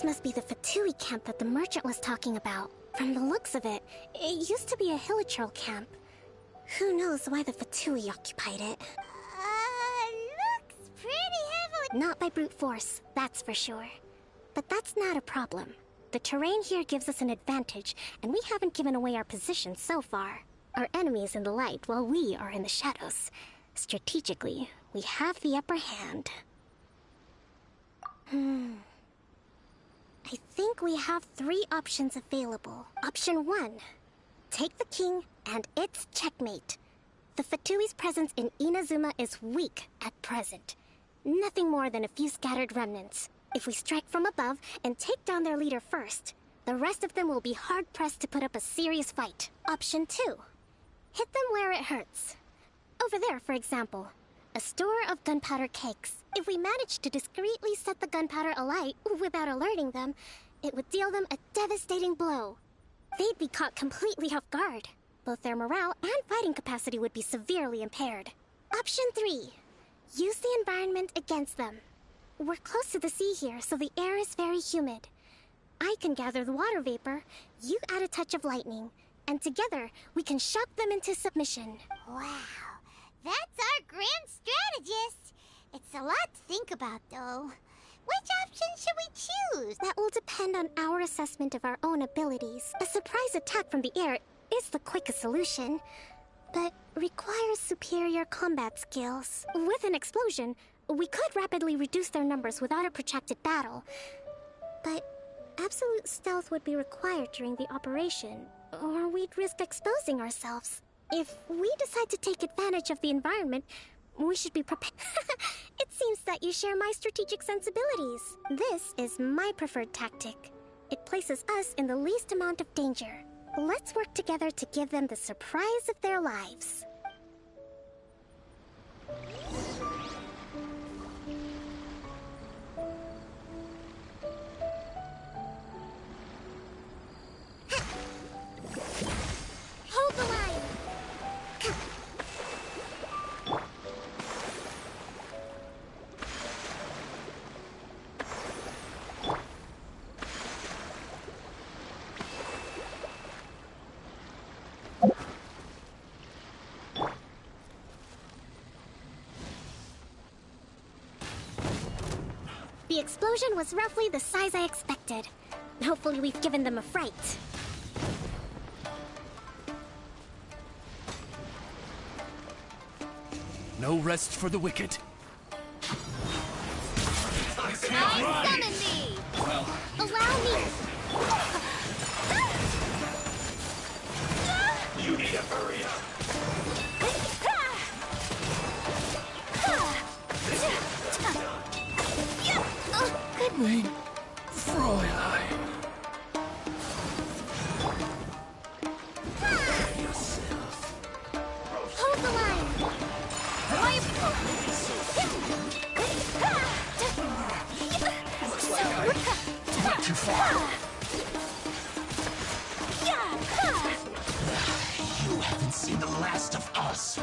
This must be the Fatui camp that the merchant was talking about. From the looks of it, it used to be a Hilichurl camp. Who knows why the Fatui occupied it? Looks pretty heavily... Not by brute force, that's for sure. But that's not a problem. The terrain here gives us an advantage, and we haven't given away our position so far. Our enemy is in the light, while we are in the shadows. Strategically, we have the upper hand. I think we have 3 options available. Option 1. Take the king, and it's checkmate. The Fatui's presence in Inazuma is weak at present. Nothing more than a few scattered remnants. If we strike from above and take down their leader first, the rest of them will be hard-pressed to put up a serious fight. Option 2. Hit them where it hurts. Over there, for example. A store of gunpowder cakes. If we manage to discreetly set the gunpowder alight without alerting them, it would deal them a devastating blow. They'd be caught completely off guard. Both their morale and fighting capacity would be severely impaired. Option 3. Use the environment against them. We're close to the sea here, so the air is very humid. I can gather the water vapor, you add a touch of lightning, and together we can shock them into submission. Wow, that's our grand strategist. It's a lot to think about, though. Which option should we choose? That will depend on our assessment of our own abilities. A surprise attack from the air is the quickest solution, but requires superior combat skills. With an explosion, we could rapidly reduce their numbers without a protracted battle, but absolute stealth would be required during the operation, or we'd risk exposing ourselves. If we decide to take advantage of the environment, we should be prepared. It seems that you share my strategic sensibilities. This is my preferred tactic. It places us in the least amount of danger. Let's work together to give them the surprise of their lives. Hold the line! The explosion was roughly the size I expected. Hopefully we've given them a fright. No rest for the wicked. I summon thee! Well, Allow me! you need to hurry up. Good. Mein Fräulein. Hold the line! Not too far. You haven't seen the last of us.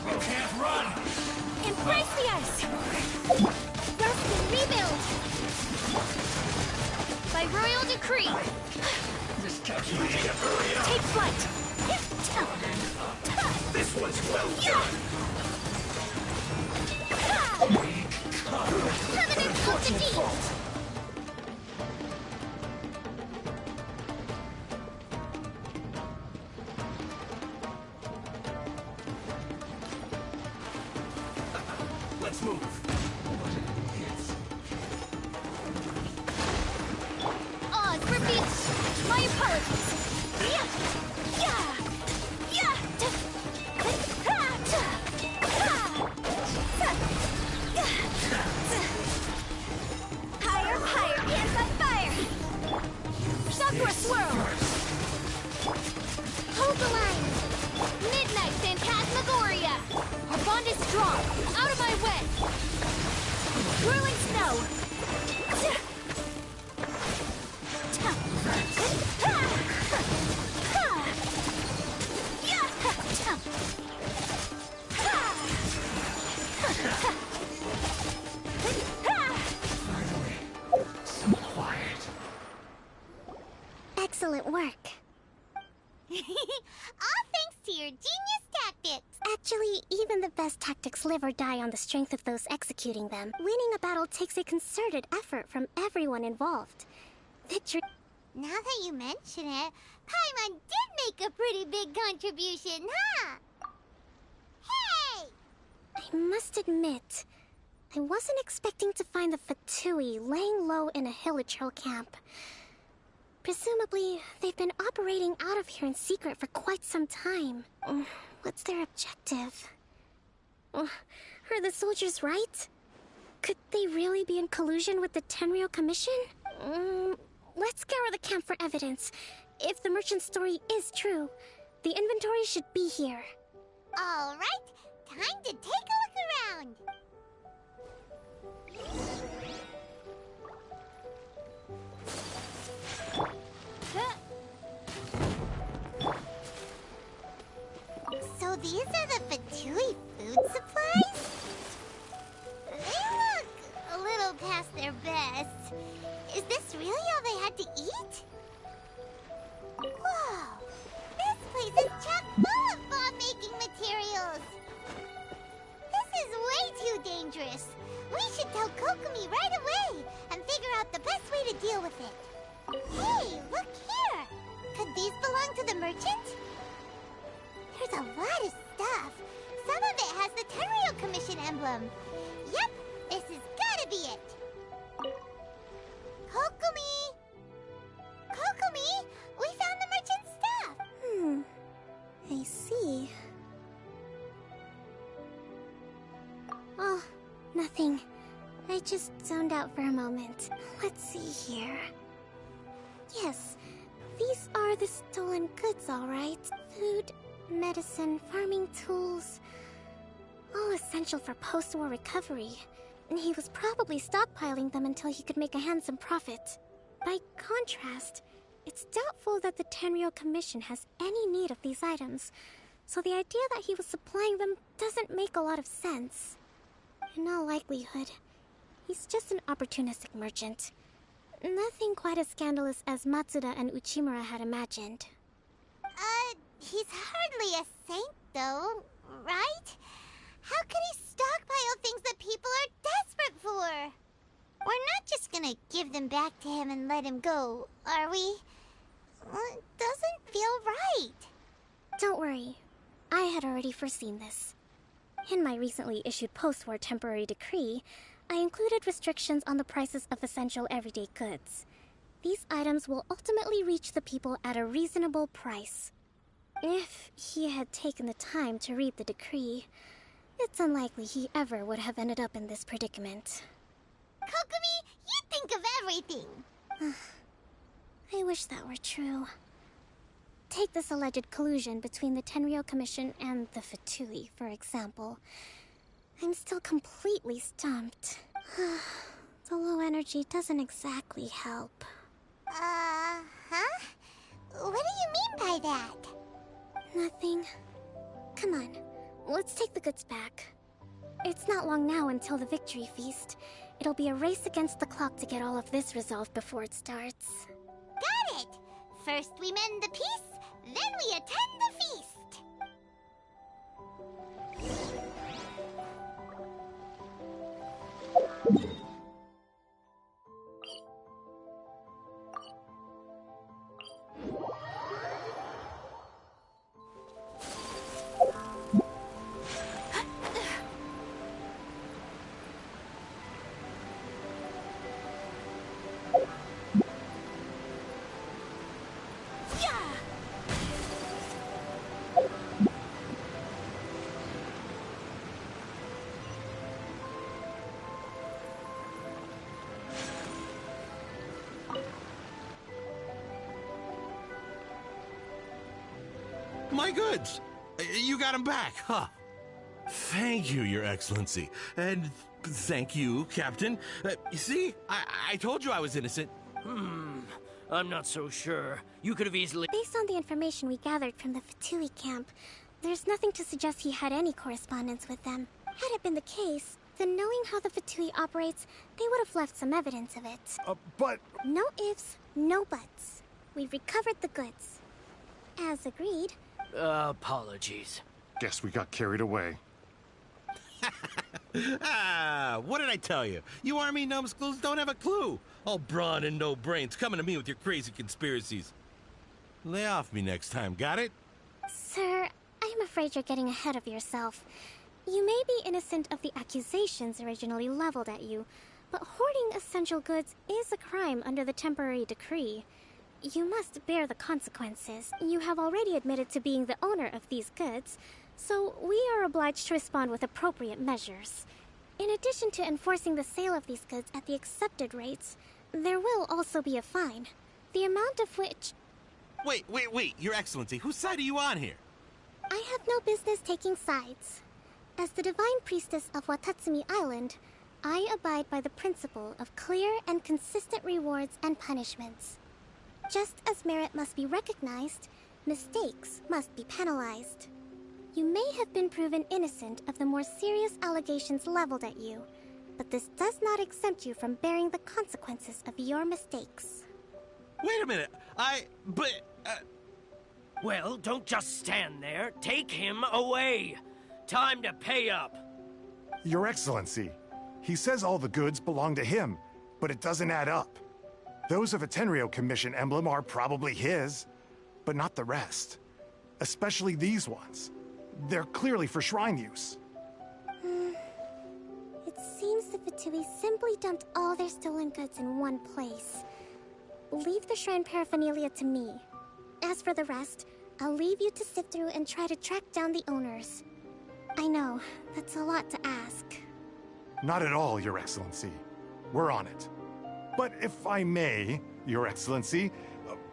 You can't run. Embrace the ice! Rust and rebuild! By royal decree! This can't you need to hurry up. Take flight! This one's well done. Covenant of the Deep! Let's move. Oz, repeat! My apologies! Higher, higher, hands on fire! Chakra swirl! Hold the line! Midnight Phantasmagoria! Our bond is strong! Out of my way! Whirling snow! Excellent work. All thanks to your genius tactics. Actually, even the best tactics live or die on the strength of those executing them. Winning a battle takes a concerted effort from everyone involved. Victory... Now that you mention it, Paimon did make a pretty big contribution, huh? Hey! I must admit, I wasn't expecting to find the Fatui laying low in a Hilichurl camp. Presumably, they've been operating out of here in secret for quite some time. What's their objective? Are the soldiers right? Could they really be in collusion with the Tenryou Commission? Let's scour the camp for evidence. If the merchant's story is true, the inventory should be here. All right, time to take a look around. So these are the Fatui food supplies? They look a little past their best. Is this really all they had to eat? Whoa! This place is chock full of bomb-making materials! This is way too dangerous. We should tell Kokomi right away and figure out the best way to deal with it. Hey, look here! Could these belong to the merchant? There's a lot of stuff. Some of it has the Tenryou Commission emblem. Yep, this has gotta be it. Kokomi! Kokomi! We found the merchant's stuff! I see. Oh, nothing. I just zoned out for a moment. Let's see here. Yes, these are the stolen goods, all right. Food, medicine, farming tools. All essential for post-war recovery. And he was probably stockpiling them until he could make a handsome profit. By contrast, it's doubtful that the Tenryou Commission has any need of these items, so the idea that he was supplying them doesn't make a lot of sense. In all likelihood, he's just an opportunistic merchant. Nothing quite as scandalous as Matsuda and Uchimura had imagined. He's hardly a saint, though, right? How could he stockpile things that people are desperate for? We're not just gonna give them back to him and let him go, are we? It doesn't feel right. Don't worry. I had already foreseen this. In my recently issued post-war temporary decree, I included restrictions on the prices of essential everyday goods. These items will ultimately reach the people at a reasonable price. If he had taken the time to read the decree, it's unlikely he ever would have ended up in this predicament. Kokomi, you think of everything! I wish that were true. Take this alleged collusion between the Tenryou Commission and the Fatui, for example. I'm still completely stumped. The low energy doesn't exactly help. Huh? What do you mean by that? Nothing. Come on, let's take the goods back. It's not long now until the victory feast. It'll be a race against the clock to get all of this resolved before it starts. Got it! First we mend the peace, then we attend the feast! My goods! You got them back, huh? Thank you, Your Excellency. And thank you, Captain. You see, I told you I was innocent. I'm not so sure. You could have easily... Based on the information we gathered from the Fatui camp, there's nothing to suggest he had any correspondence with them. Had it been the case, then knowing how the Fatui operates, they would have left some evidence of it. But... No ifs, no buts. we've recovered the goods. As agreed. Apologies. Guess we got carried away. What did I tell you? You army numbskulls don't have a clue. All brawn and no brains coming to me with your crazy conspiracies. Lay off me next time, got it? Sir, I'm afraid you're getting ahead of yourself. You may be innocent of the accusations originally leveled at you, but hoarding essential goods is a crime under the temporary decree. You must bear the consequences. You have already admitted to being the owner of these goods, so we are obliged to respond with appropriate measures. In addition to enforcing the sale of these goods at the accepted rates, there will also be a fine, the amount of which... Wait, Your Excellency, whose side are you on here? I have no business taking sides. As the Divine Priestess of Watatsumi Island, I abide by the principle of clear and consistent rewards and punishments. Just as merit must be recognized, mistakes must be penalized. You may have been proven innocent of the more serious allegations leveled at you, but this does not exempt you from bearing the consequences of your mistakes. Wait a minute, Well, don't just stand there. Take him away. Time to pay up. Your Excellency, he says all the goods belong to him, but it doesn't add up. Those of a Tenryo Commission emblem are probably his, but not the rest. Especially these ones. They're clearly for shrine use. It seems the Fatui simply dumped all their stolen goods in one place. Leave the shrine paraphernalia to me. As for the rest, I'll leave you to sift through and try to track down the owners. I know, that's a lot to ask. Not at all, Your Excellency. We're on it. But if I may, Your Excellency,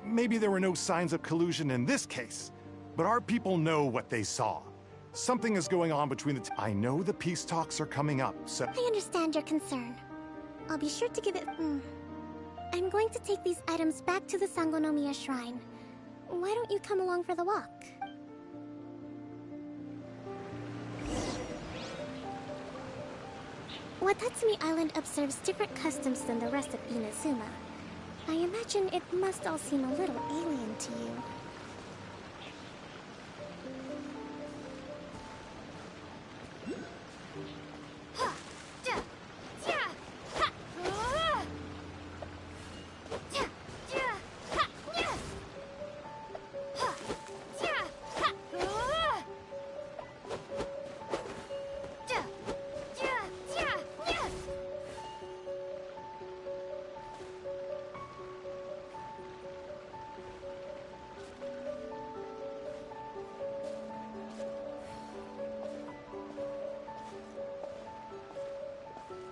maybe there were no signs of collusion in this case, but our people know what they saw. Something is going on between the I know the peace talks are coming up, so... I understand your concern. I'll be sure to give it... I'm going to take these items back to the Sangonomiya Shrine. Why don't you come along for the walk? Watatsumi Island observes different customs than the rest of Inazuma. I imagine it must all seem a little alien to you.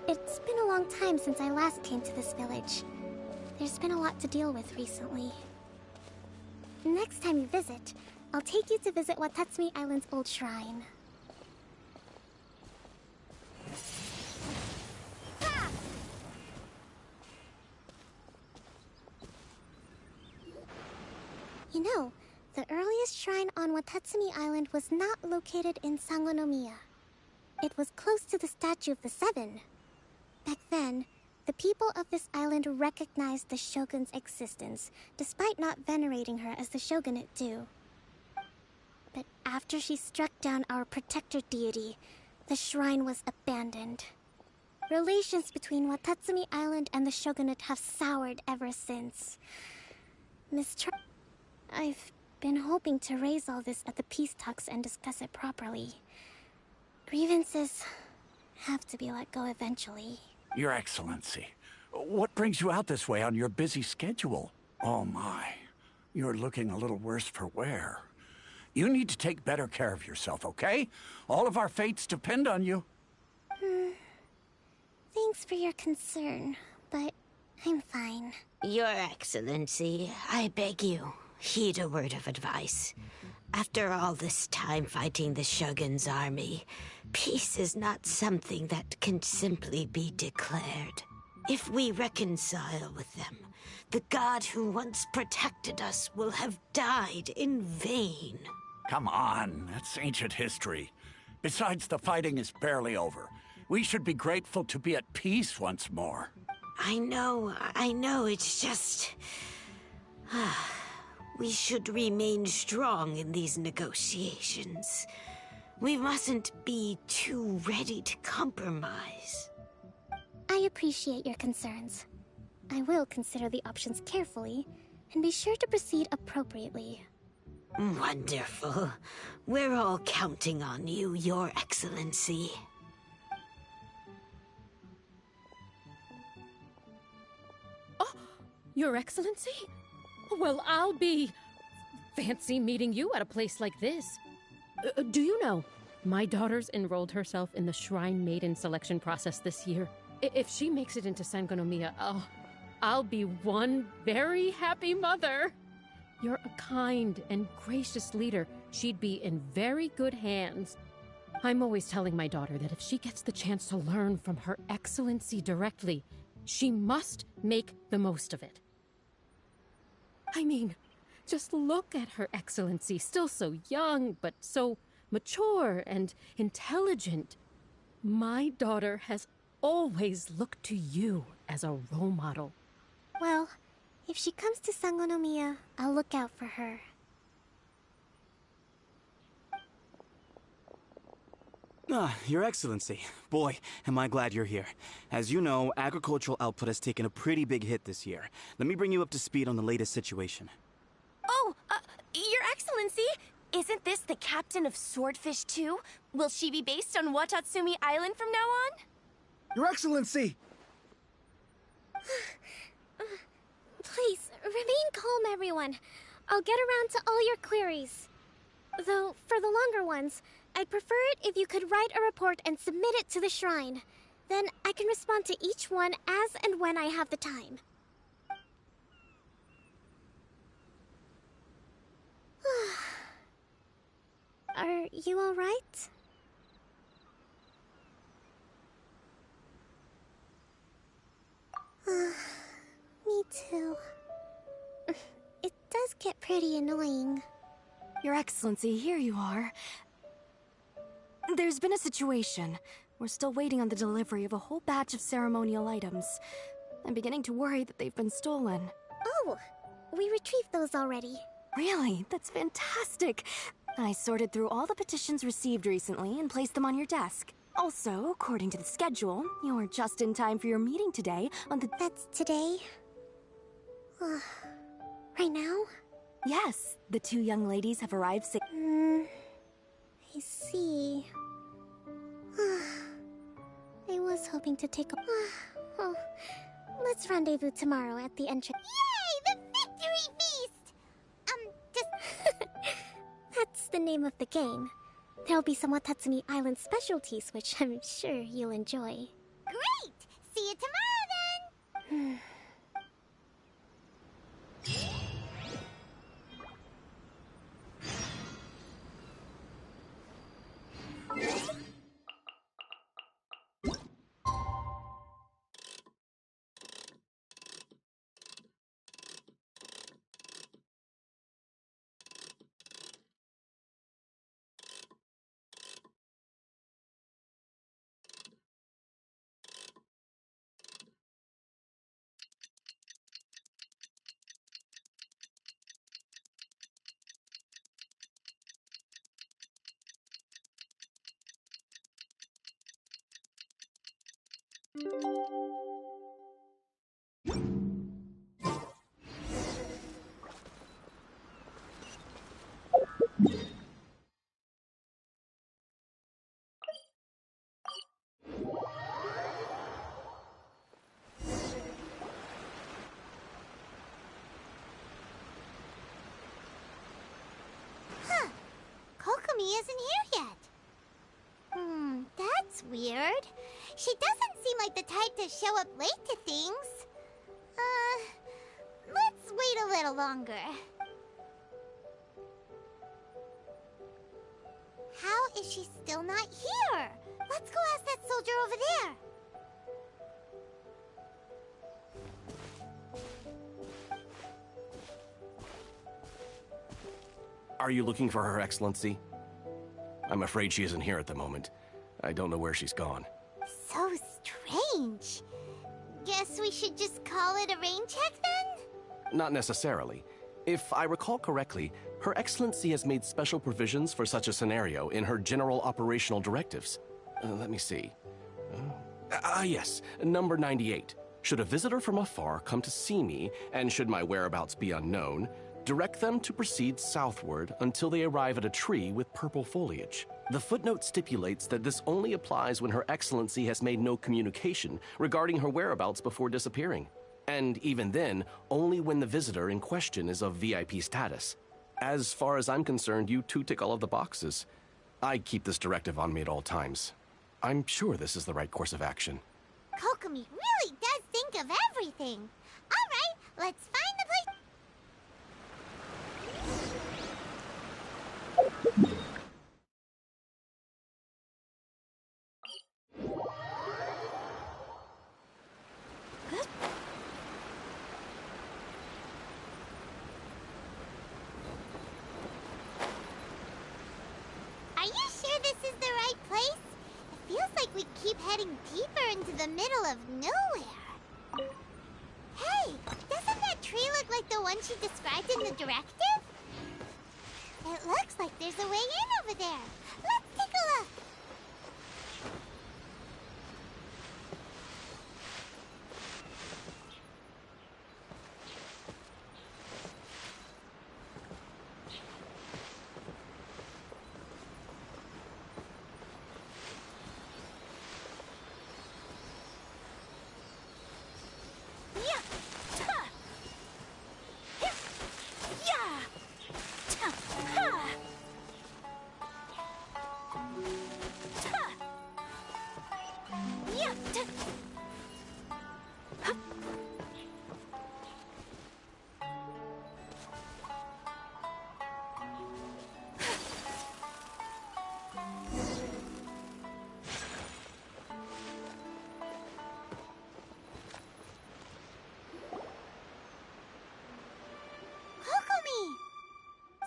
It's been a long time since I last came to this village. There's been a lot to deal with recently. Next time you visit, I'll take you to visit Watatsumi Island's old shrine. You know, the earliest shrine on Watatsumi Island was not located in Sangonomiya. It was close to the Statue of the Seven. Back then, the people of this island recognized the shogun's existence, despite not venerating her as the shogunate do. But after she struck down our protector deity, the shrine was abandoned. Relations between Watatsumi Island and the shogunate have soured ever since. I've been hoping to raise all this at the peace talks and discuss it properly. Grievances have to be let go eventually. Your Excellency, what brings you out this way on your busy schedule? Oh my, you're looking a little worse for wear. You need to take better care of yourself, okay? All of our fates depend on you. Thanks for your concern, but I'm fine. Your Excellency, I beg you, heed a word of advice. After all this time fighting the Shogun's army, peace is not something that can simply be declared. If we reconcile with them, the god who once protected us will have died in vain. Come on, that's ancient history. Besides, the fighting is barely over. We should be grateful to be at peace once more. I know, it's just... We should remain strong in these negotiations. We mustn't be too ready to compromise. I appreciate your concerns. I will consider the options carefully and be sure to proceed appropriately. Wonderful. We're all counting on you, Your Excellency. Oh, Your Excellency? Well, I'll be... fancy meeting you at a place like this. Do you know, my daughter's enrolled herself in the Shrine Maiden selection process this year. If she makes it into Sangonomiya, I'll be one very happy mother. You're a kind and gracious leader. She'd be in very good hands. I'm always telling my daughter that if she gets the chance to learn from Her Excellency directly, she must make the most of it. I mean, just look at Her Excellency, still so young, but so mature and intelligent. My daughter has always looked to you as a role model. Well, if she comes to Sangonomiya, I'll look out for her. Your Excellency. Boy, am I glad you're here. As you know, agricultural output has taken a pretty big hit this year. Let me bring you up to speed on the latest situation. Oh, Your Excellency! Isn't this the captain of Swordfish 2? Will she be based on Watatsumi Island from now on? Your Excellency! Please, remain calm, everyone. I'll get around to all your queries. Though, for the longer ones, I'd prefer it if you could write a report and submit it to the shrine. Then I can respond to each one as and when I have the time. Are you all right? Me too. It does get pretty annoying. Your Excellency, here you are. There's been a situation. We're still waiting on the delivery of a whole batch of ceremonial items. I'm beginning to worry that they've been stolen. Oh, we retrieved those already. Really? That's fantastic. I sorted through all the petitions received recently and placed them on your desk. Also, according to the schedule, you're just in time for your meeting today on the... That's today? Right now? Yes, the two young ladies have arrived I see. I was hoping to take a... Oh, let's rendezvous tomorrow at the entrance. Yay! The victory feast! That's the name of the game. There'll be some Watatsumi Island specialties, which I'm sure you'll enjoy. Great! See you tomorrow, then! Kokomi isn't here yet. That's weird. She doesn't seem like the type to show up late to things. Let's wait a little longer. How is she still not here? Let's go ask that soldier over there. Are you looking for Her Excellency? I'm afraid she isn't here at the moment. I don't know where she's gone. So strange. Guess we should just call it a rain check then? Not necessarily. If I recall correctly, Her Excellency has made special provisions for such a scenario in her general operational directives. Let me see. Yes, number 98. Should a visitor from afar come to see me, and should my whereabouts be unknown, direct them to proceed southward until they arrive at a tree with purple foliage. The footnote stipulates that this only applies when Her Excellency has made no communication regarding her whereabouts before disappearing. And even then, only when the visitor in question is of VIP status. As far as I'm concerned, you two tick all of the boxes. I keep this directive on me at all times. I'm sure this is the right course of action. Kokomi really does think of everything. All right, let's find the place. Are you sure this is the right place? It feels like we keep heading deeper into the middle of nowhere. Hey, doesn't that tree look like the one she described in the directive? It looks like there's a way in over there. Let's take a look.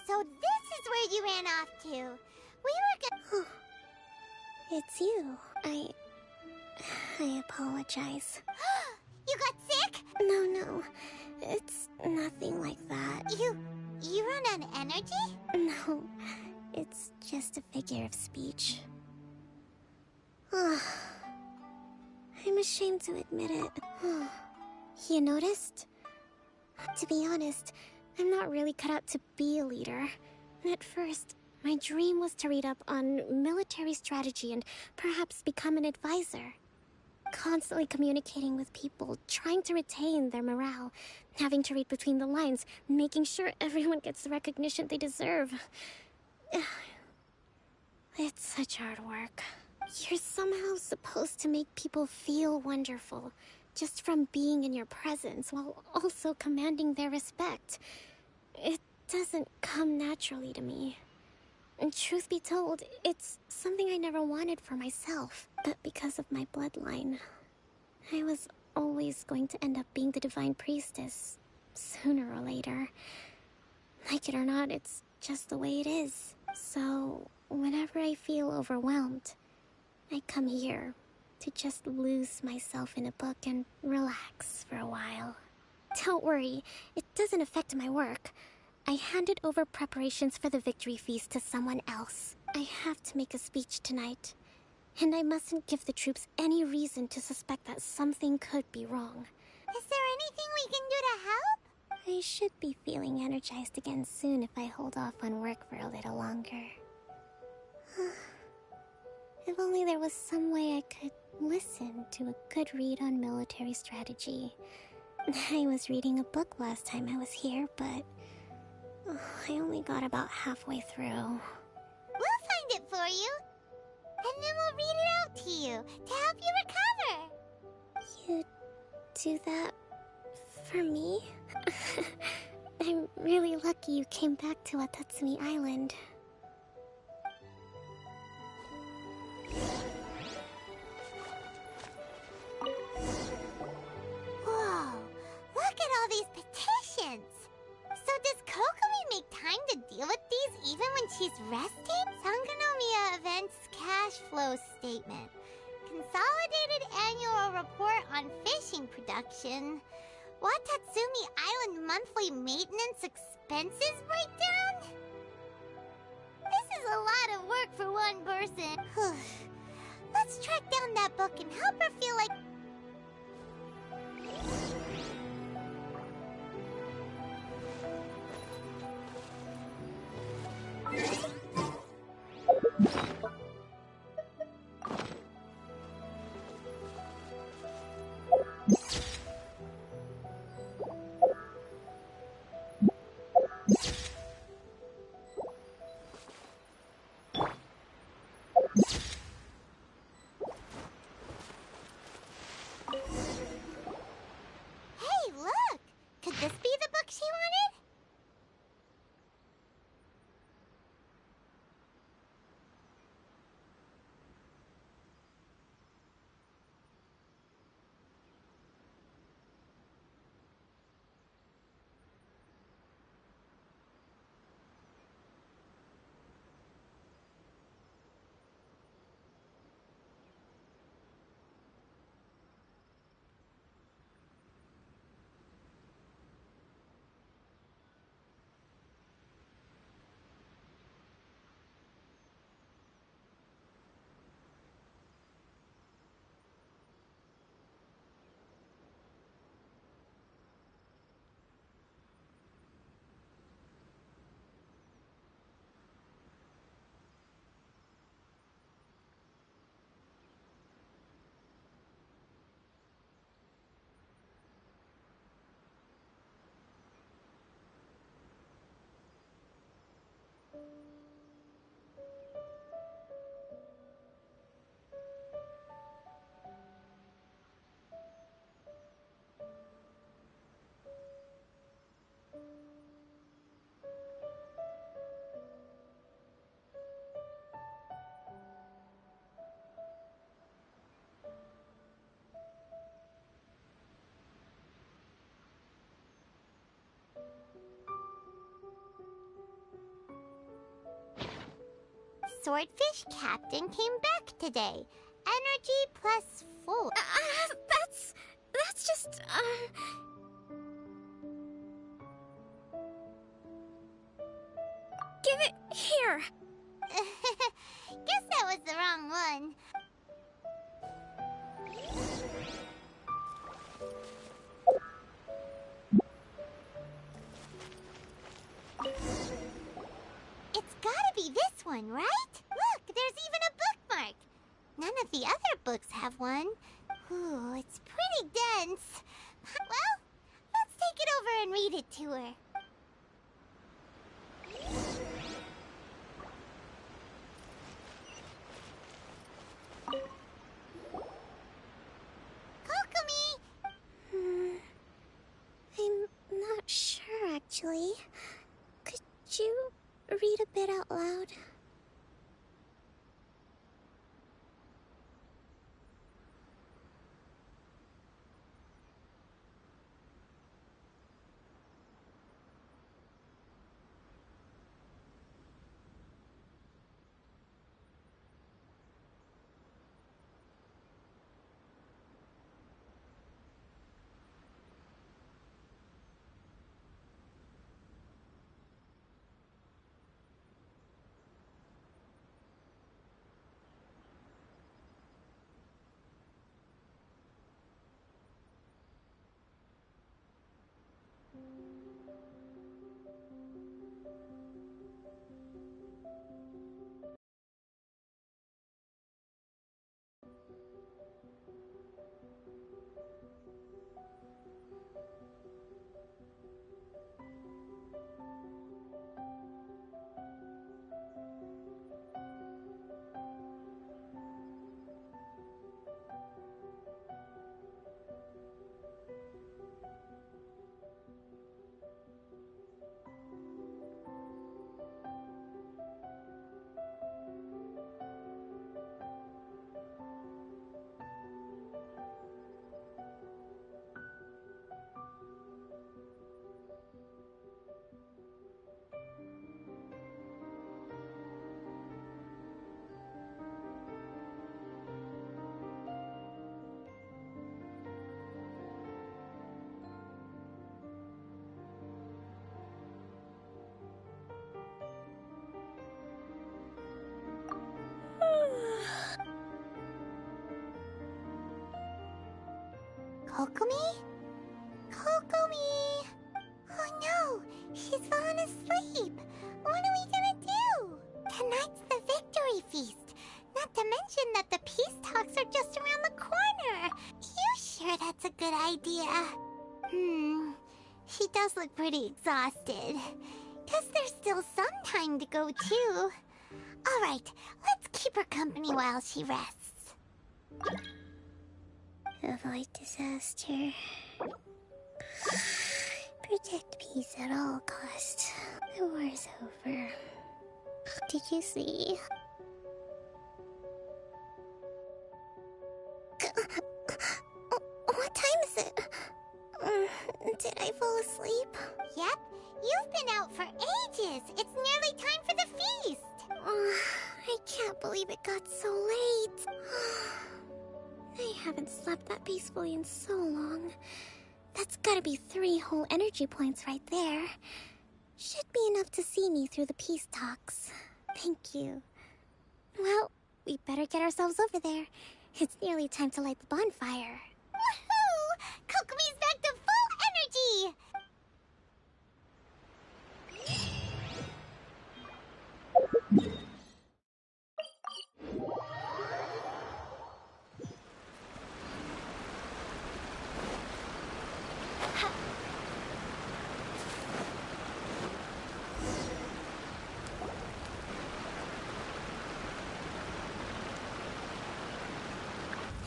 So this is where you ran off to. We were It's you. I apologize. You got sick? No. It's nothing like that. You run on energy? No, it's just a figure of speech. I'm ashamed to admit it. You noticed? To be honest, I'm not really cut out to be a leader. At first, my dream was to read up on military strategy and perhaps become an advisor. Constantly communicating with people, trying to retain their morale, having to read between the lines, making sure everyone gets the recognition they deserve. It's such hard work. You're somehow supposed to make people feel wonderful, just from being in your presence, while also commanding their respect. It doesn't come naturally to me. And truth be told, it's something I never wanted for myself. But because of my bloodline, I was always going to end up being the divine priestess, sooner or later. Like it or not, it's just the way it is. So, whenever I feel overwhelmed, I come here to just lose myself in a book and relax for a while. Don't worry, it doesn't affect my work. I handed over preparations for the victory feast to someone else. I have to make a speech tonight, and I mustn't give the troops any reason to suspect that something could be wrong. Is there anything we can do to help? I should be feeling energized again soon if I hold off on work for a little longer. If only there was some way I could listen to a good read on military strategy. I was reading a book last time I was here, but I only got about halfway through. We'll find it for you. And then we'll read it out to you to help you recover. You do that for me? I'm really lucky you came back to Watatsumi Island. Whoa, look at all these petitions. So does Kokomi make time to deal with these even when she's resting? Sangonomiya Events Cash Flow Statement. Consolidated Annual Report on Fishing Production. Watatsumi Island Monthly Maintenance Expense. fences break down? This is a lot of work for one person. Let's track down that book and help her feel like... Hey, look! Could this be the book she wanted? Swordfish Captain came back today. Energy +4. That's just, Give it here. Guess that was the wrong one. It's gotta be this one, right? Look, there's even a bookmark. None of the other books have one. Ooh, it's pretty dense. Well, let's take it over and read it to her. Kokomi! I'm not sure, actually. Could you read a bit out loud? Kokomi? Kokomi! Oh no, she's fallen asleep. What are we gonna do? Tonight's the victory feast. Not to mention that the peace talks are just around the corner. You sure that's a good idea? She does look pretty exhausted. Guess there's still some time to go too. Alright, let's keep her company while she rests. Avoid disaster. Protect peace at all costs. The war's over. Did you see? What time is it? Did I fall asleep? Yep, you've been out for ages. It's nearly time for the feast. I can't believe it got so late. I haven't slept that peacefully in so long. That's gotta be 3 whole energy points right there. Should be enough to see me through the peace talks. Thank you. Well, we better get ourselves over there. It's nearly time to light the bonfire. Woohoo! Kokomi's back to full energy!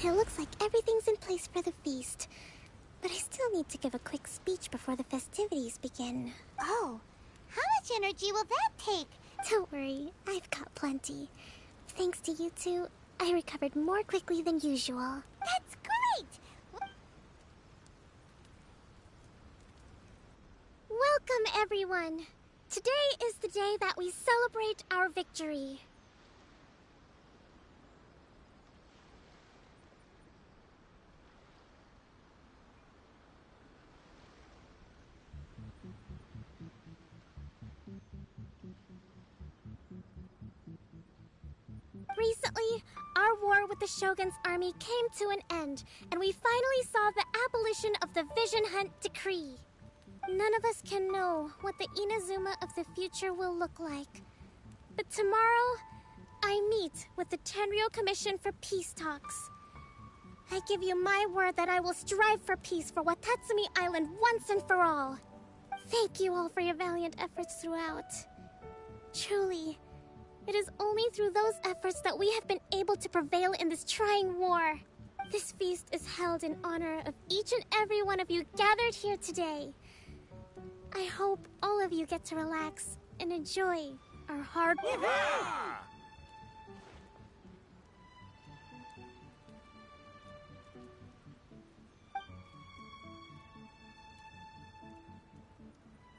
It looks like everything's in place for the feast. But I still need to give a quick speech before the festivities begin. Oh, how much energy will that take? Don't worry, I've got plenty. Thanks to you two, I recovered more quickly than usual. That's great! Welcome, everyone! Today is the day that we celebrate our victory. Recently, our war with the Shogun's army came to an end, and we finally saw the abolition of the Vision Hunt Decree. None of us can know what the Inazuma of the future will look like. But tomorrow, I meet with the Tenryou Commission for Peace Talks. I give you my word that I will strive for peace for Watatsumi Island once and for all. Thank you all for your valiant efforts throughout. Truly, it is only through those efforts that we have been able to prevail in this trying war. This feast is held in honor of each and every one of you gathered here today. I hope all of you get to relax and enjoy our hard work.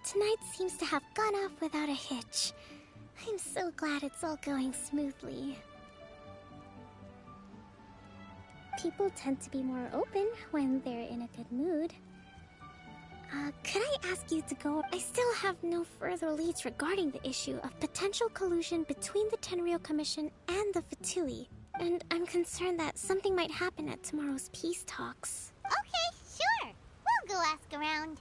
Tonight seems to have gone off without a hitch. I'm so glad it's all going smoothly. People tend to be more open when they're in a good mood. Could I ask you to go? I still have no further leads regarding the issue of potential collusion between the Tenryou Commission and the Fatui. And I'm concerned that something might happen at tomorrow's peace talks. Okay, sure. We'll go ask around.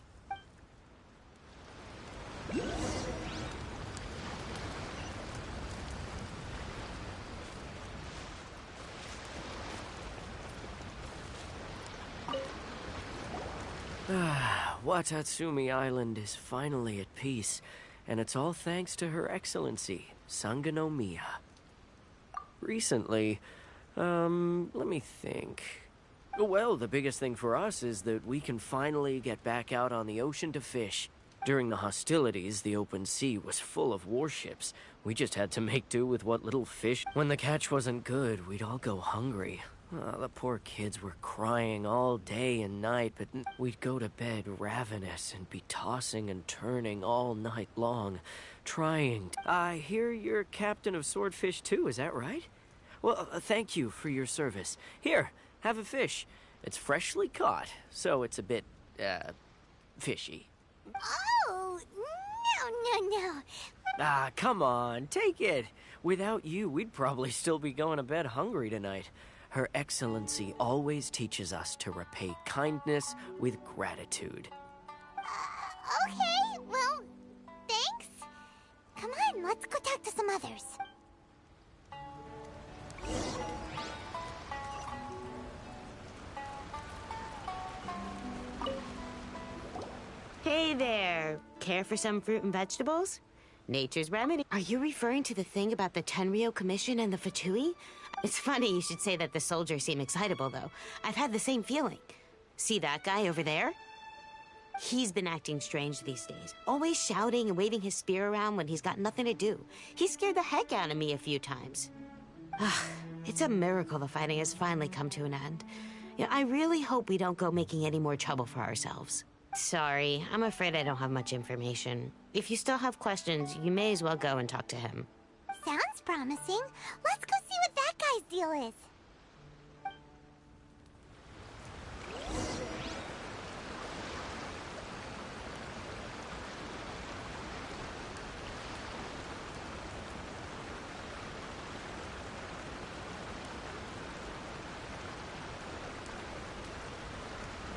Watatsumi Island is finally at peace, and it's all thanks to Her Excellency, Sangonomiya. Recently, let me think. Well, the biggest thing for us is that we can finally get back out on the ocean to fish. During the hostilities, the open sea was full of warships. We just had to make do with what little fish. When the catch wasn't good, we'd all go hungry. The poor kids were crying all day and night, but we'd go to bed ravenous and be tossing and turning all night long, trying. I hear you're captain of Swordfish too, is that right? Well, thank you for your service. Here, have a fish. It's freshly caught, so it's a bit, fishy. Oh, no. Ah, come on, take it. Without you, we'd probably still be going to bed hungry tonight. Her Excellency always teaches us to repay kindness with gratitude. Okay, well, thanks. Come on, let's go talk to some others. Hey there. Care for some fruit and vegetables? Nature's remedy. Are you referring to the thing about the Tenryou Commission and the Fatui? It's funny you should say that the soldiers seem excitable, though. I've had the same feeling. See that guy over there? He's been acting strange these days. Always shouting and waving his spear around when he's got nothing to do. He scared the heck out of me a few times. It's a miracle the fighting has finally come to an end. Yeah, I really hope we don't go making any more trouble for ourselves. Sorry, I'm afraid I don't have much information. If you still have questions, you may as well go and talk to him. Sounds promising. Let's go see what that guy's deal is.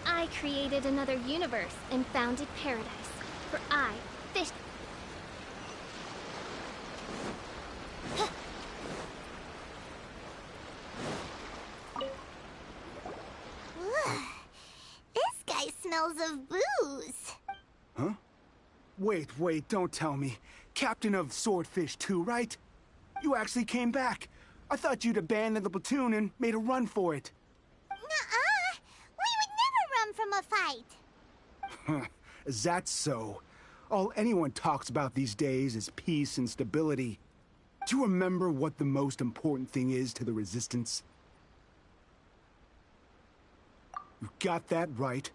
I created another universe and founded paradise. For I, fish... This guy smells of booze. Huh? Wait, don't tell me. Captain of Swordfish 2, right? You actually came back. I thought you'd abandoned the platoon and made a run for it. Nuh-uh. We would never run from a fight. Is that so? All anyone talks about these days is peace and stability. Do you remember what the most important thing is to the Resistance? You got that right.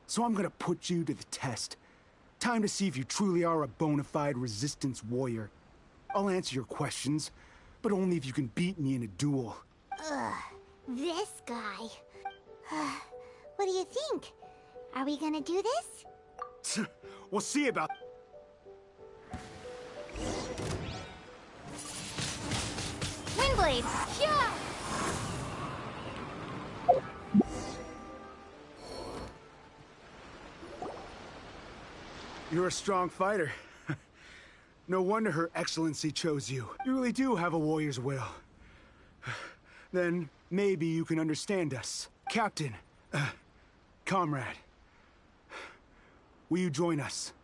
So I'm gonna put you to the test. Time to see if you truly are a bona fide Resistance warrior. I'll answer your questions, but only if you can beat me in a duel. Ugh, this guy. What do you think? Are we gonna do this? We'll see about... Windblade! Yeah! You're a strong fighter. No wonder Her Excellency chose you. You really do have a warrior's will. Then maybe you can understand us. Captain, comrade, will you join us?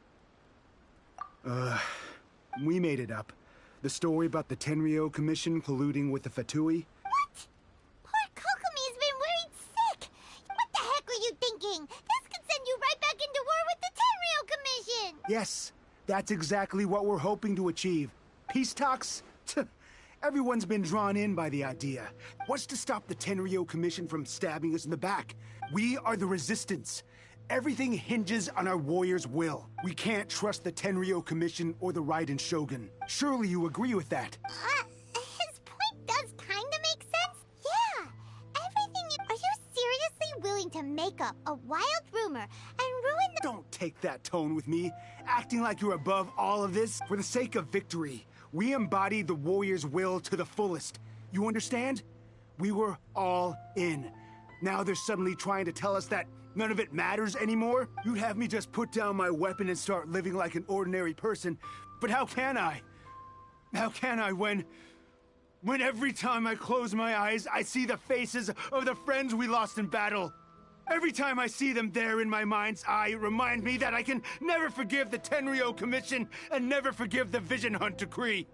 We made it up. The story about the Tenryou Commission colluding with the Fatui. What? Poor Kokomi's been worried sick. What the heck were you thinking? This could send you right back into war with the Tenryou Commission. Yes, that's exactly what we're hoping to achieve. Peace talks? Everyone's been drawn in by the idea. What's to stop the Tenryou Commission from stabbing us in the back? We are the Resistance. Everything hinges on our warrior's will. We can't trust the Tenryou Commission or the Raiden Shogun. Surely you agree with that? His point does kinda make sense. Yeah, everything... Are you seriously willing to make up a wild rumor and ruin the... Don't take that tone with me, acting like you're above all of this. For the sake of victory, we embody the warrior's will to the fullest. You understand? We were all in. Now they're suddenly trying to tell us that none of it matters anymore? You'd have me just put down my weapon and start living like an ordinary person. But how can I? How can I when every time I close my eyes, I see the faces of the friends we lost in battle? Every time I see them there in my mind's eye, it reminds me that I can never forgive the Tenryou Commission and never forgive the Vision Hunt Decree.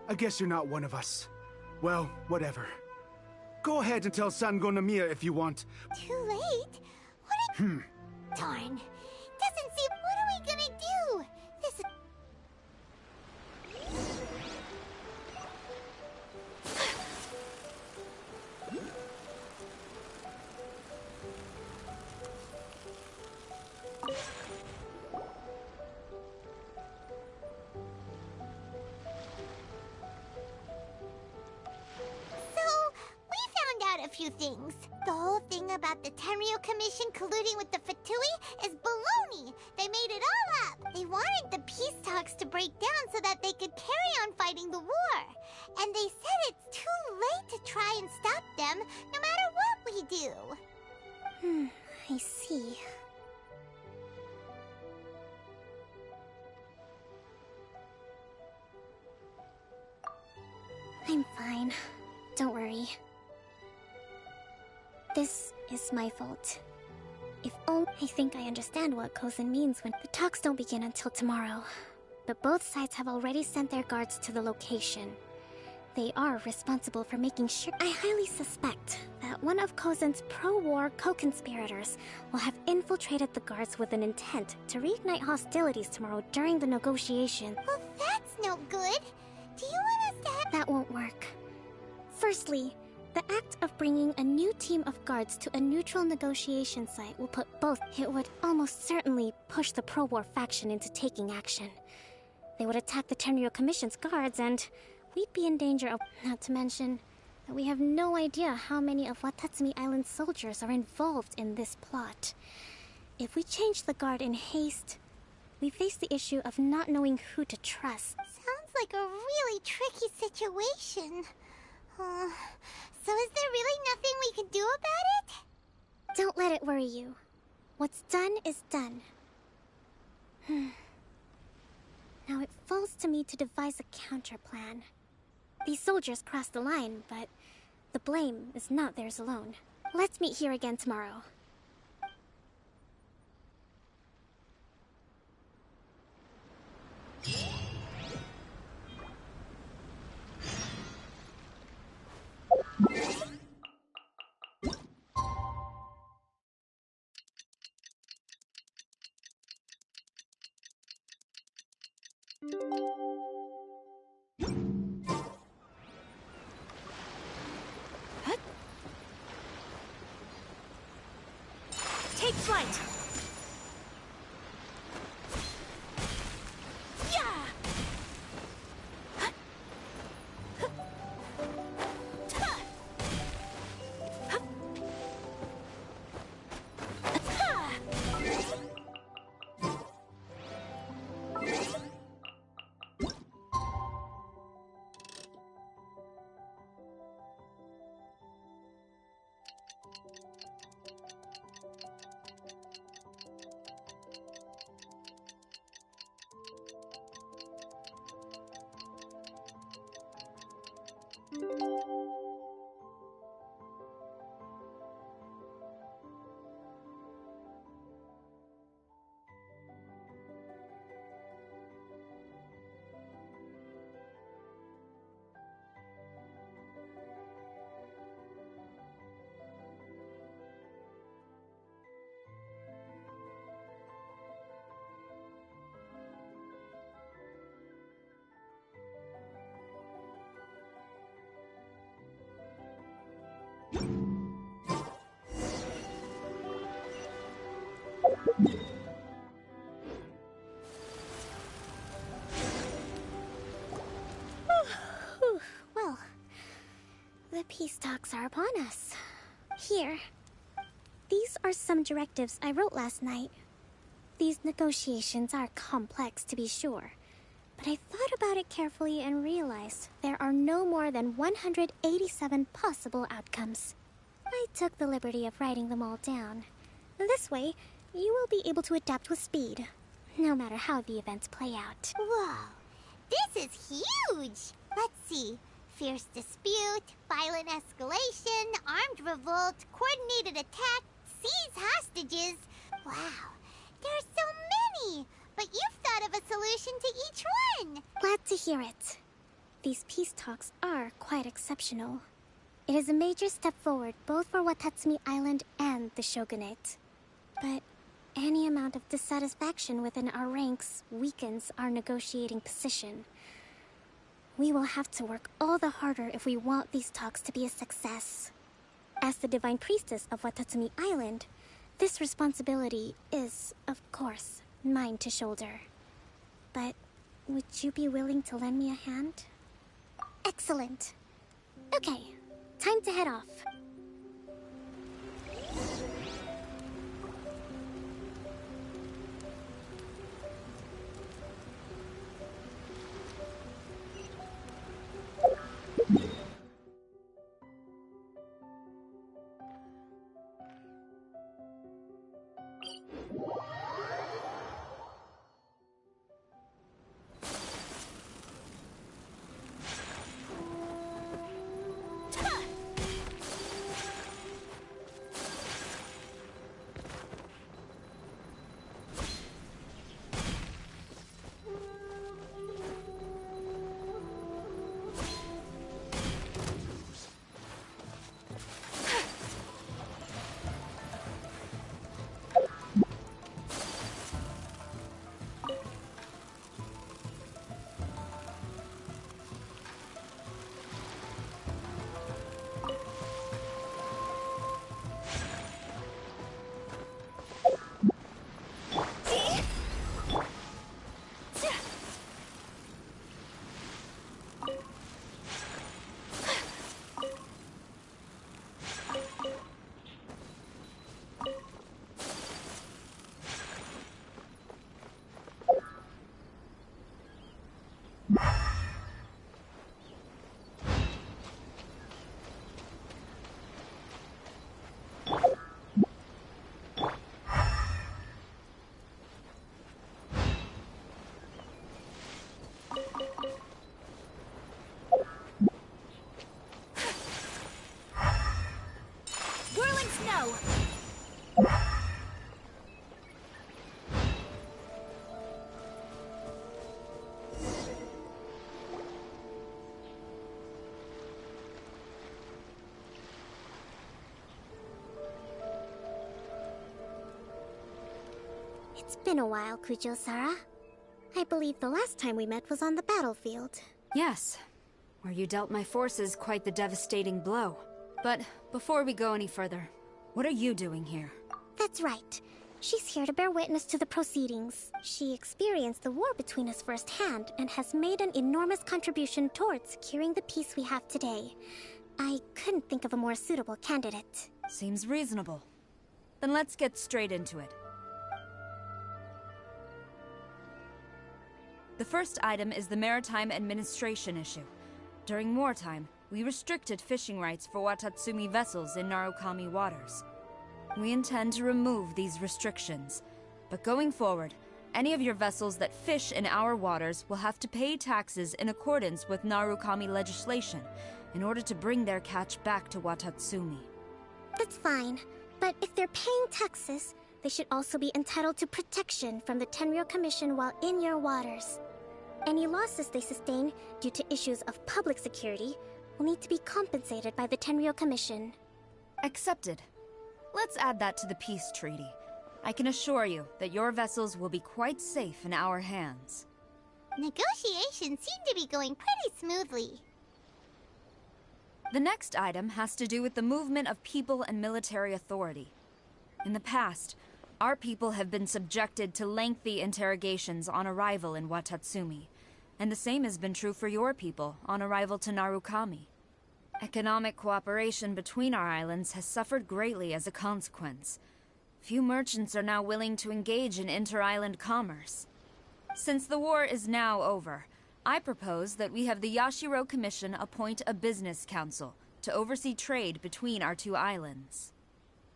I guess you're not one of us. Well, whatever. Go ahead and tell Sango Namiya if you want. Too late? What Darn. Doesn't seem... What are we gonna do? This is... A few things. The whole thing about the Tenryou Commission colluding with the Fatui is baloney. They made it all up. They wanted the peace talks to break down so that they could carry on fighting the war. And they said it's too late to try and stop This is my fault. If only I think I understand what Kozan means when the talks don't begin until tomorrow. But both sides have already sent their guards to the location. They are responsible for making sure. I highly suspect that one of Kozan's pro-war co-conspirators will have infiltrated the guards with an intent to reignite hostilities tomorrow during the negotiation. Well, that's no good. Do you want us to have... That won't work. Firstly, the act of bringing a new team of guards to a neutral negotiation site will put both. It would almost certainly push the pro-war faction into taking action. They would attack the Tenryou Commission's guards, and we'd be in danger of... Not to mention that we have no idea how many of Watatsumi Island's soldiers are involved in this plot. If we change the guard in haste, we face the issue of not knowing who to trust. Sounds like a really tricky situation. So is there really nothing we can do about it? Don't let it worry you. What's done is done. Now it falls to me to devise a counter-plan. These soldiers crossed the line, but the blame is not theirs alone. Let's meet here again tomorrow. Take flight! Well, the peace talks are upon us. Here. These are some directives I wrote last night. These negotiations are complex, to be sure, but I thought about it carefully and realized there are no more than 187 possible outcomes. I took the liberty of writing them all down. This way, you will be able to adapt with speed, no matter how the events play out. Whoa, this is huge! Let's see. Fierce dispute, violent escalation, armed revolt, coordinated attack, seize hostages. Wow, there are so many! But you've thought of a solution to each one! Glad to hear it. These peace talks are quite exceptional. It is a major step forward both for Watatsumi Island and the Shogunate. But any amount of dissatisfaction within our ranks weakens our negotiating position. We will have to work all the harder if we want these talks to be a success. As the Divine Priestess of Watatsumi Island, this responsibility is, of course, mine to shoulder. But would you be willing to lend me a hand? Excellent. Okay, time to head off. It's been a while, Kujo-Sara. I believe the last time we met was on the battlefield. Yes, where you dealt my forces quite the devastating blow. But before we go any further, what are you doing here? That's right. She's here to bear witness to the proceedings. She experienced the war between us firsthand and has made an enormous contribution towards securing the peace we have today. I couldn't think of a more suitable candidate. Seems reasonable. Then let's get straight into it. The first item is the Maritime Administration issue. During wartime, we restricted fishing rights for Watatsumi vessels in Narukami waters. We intend to remove these restrictions, but going forward, any of your vessels that fish in our waters will have to pay taxes in accordance with Narukami legislation in order to bring their catch back to Watatsumi. That's fine, but if they're paying taxes, they should also be entitled to protection from the Tenryou Commission while in your waters. Any losses they sustain due to issues of public security will need to be compensated by the Tenryou Commission. Accepted. Let's add that to the peace treaty. I can assure you that your vessels will be quite safe in our hands. Negotiations seem to be going pretty smoothly. The next item has to do with the movement of people and military authority. In the past, our people have been subjected to lengthy interrogations on arrival in Watatsumi, and the same has been true for your people on arrival to Narukami. Economic cooperation between our islands has suffered greatly as a consequence. Few merchants are now willing to engage in inter-island commerce. Since the war is now over, I propose that we have the Yashiro Commission appoint a business council to oversee trade between our two islands.